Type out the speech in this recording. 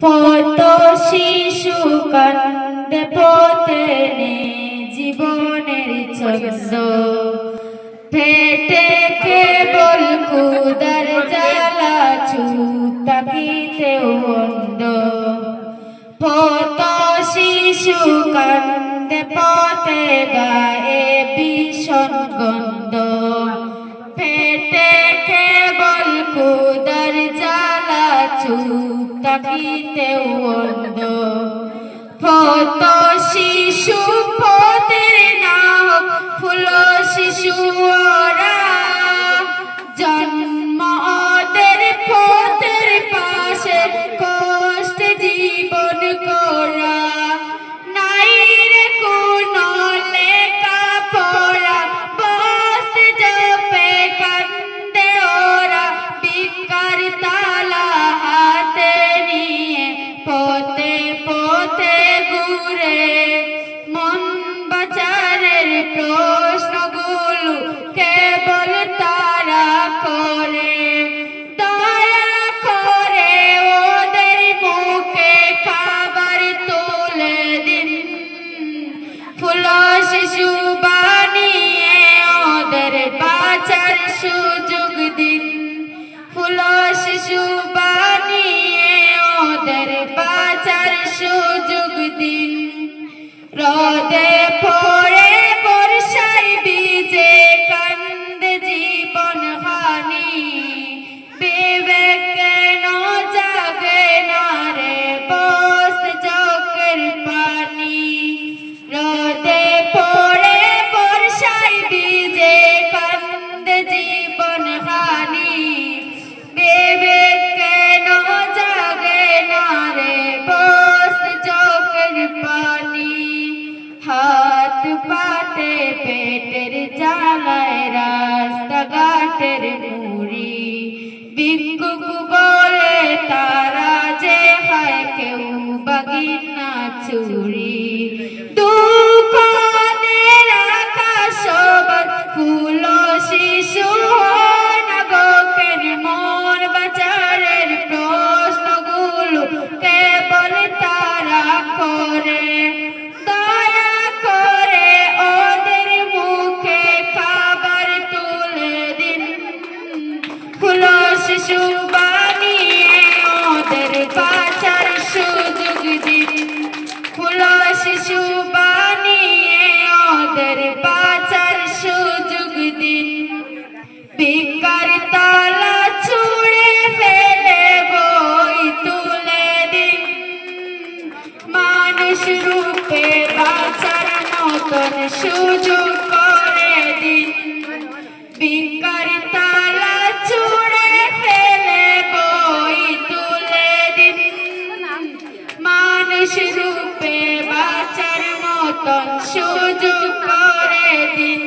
কত শিশু কান্দে পথে নেই জীবনের ছন্দ, পেটে কেবল ক্ষুধার জ্বালা, চুপ তাকিতেও অন্ধ। কত শিশু কান্দে পথে, গায়ে ভীষণ গন্ধ, পেটে কেবল ক্ষুধার জ্বালা, চুপ তাকিতেও অন্ধ। কত শিশু পথের নায়ক, ফুল শিশু ওরা, জন্ম ওদের পথের পাশে, কষ্ট জীবন করা। নাই রে কোনো লেখা পড়া, বস্তে জপে কান্দে ওরা, ভিক্ষার তালা হাতে নিয়ে পথে পথে ঘুরে। মন বাঁচারের প্রশ্নগুলো কেবল তারা করে, দয়া করে ওদের মুখে খাবার তুলে দিন। ফুল শিশু বানিয়ে ওদের বাঁচার সুযোগ দিন। ফুল শিশু বানিয়ে ওদের বাঁচার সুযোগ দিন। রোদে পড়ে বর্ষায় ভিজে কান্দে জীবন হানি, বিবেক কেন জাগে না রে বস্ত চোখের পানি। রোদে পড়ে বর্ষায় ভিজে কান্দে জীবন হানি, বিবেক কেন জাগে না রে বস্ত চোখের পানি। হাত পাতে পেটের জ্বালায়, রাস্তাঘাটের মুড়ি, ভিক্ষুক বলে তারা যে খায়, কেউ বাগিন না চুরি। দুঃখ দের আকাশ সবার, ফুল শিশু না গো কেন। মন বাঁচারের প্রশ্নগুলো কেবল তারা করে, দয়া করে ওদের মুখে খাবার তুলে দিন। ফুল শিশু বানিয়ে ওদের বাঁচার সুযোগ দিন। ফুল শিশু বানিয়ে ওদের বাঁচার সুযোগ দিন। ভিক্ষার তালা ছুঁড়ে ফেলে বই তুলে দিন। মানুষ রূপে বাঁচার মতন সুযোগ করে দিন। ভিক্ষার তালা ছুঁড়ে ফেলে বই তুলে দিন। মানুষ রূপে বাঁচার মতন সুযোগ করে দিন।